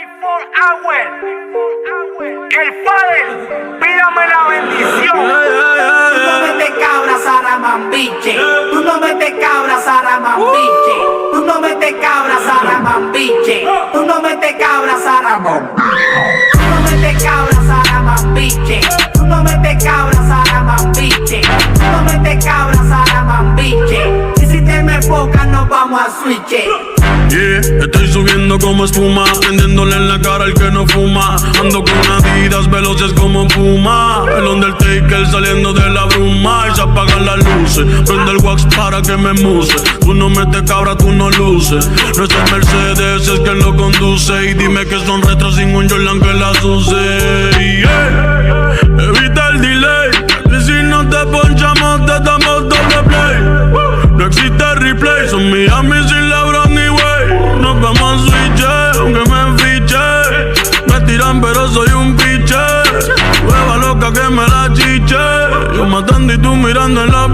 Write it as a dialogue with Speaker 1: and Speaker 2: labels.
Speaker 1: El padre, pídame la bendición.
Speaker 2: Tú no metes cabra, Saramambiche. Tú no metes cabra, Saramambiche. Tú no metes cabra, Saramambiche. Tú no metes cabra, Saramambiche. Tú no metes cabra, Saramambiche. Tú no metes cabra, Saramambiche. Tú no metes cabra, Saramambiche. Y si te me enfocas nos vamos a switch.
Speaker 3: Yeah, estoy subiendo como espuma, prendiéndole en la cara al que no fuma. Ando con Adidas veloces como Puma. El Undertaker saliendo de la bruma. Y se apagan las luces, prende el wax para que me muse. Tú no metes cabra, tú no luces. No es el Mercedes, es quien lo conduce. Y dime que son retros sin un Jordan que las use. Yeah. Evita el delay, que si no te ponchamos te damos doble play. No existe replay, son Miami sin LeBron ni Wade. Nos vamos a switch, aunque me enfiche. Me tiran pero soy un piche. Hueva loca que me la chiche. Yo matando y tú mirando en la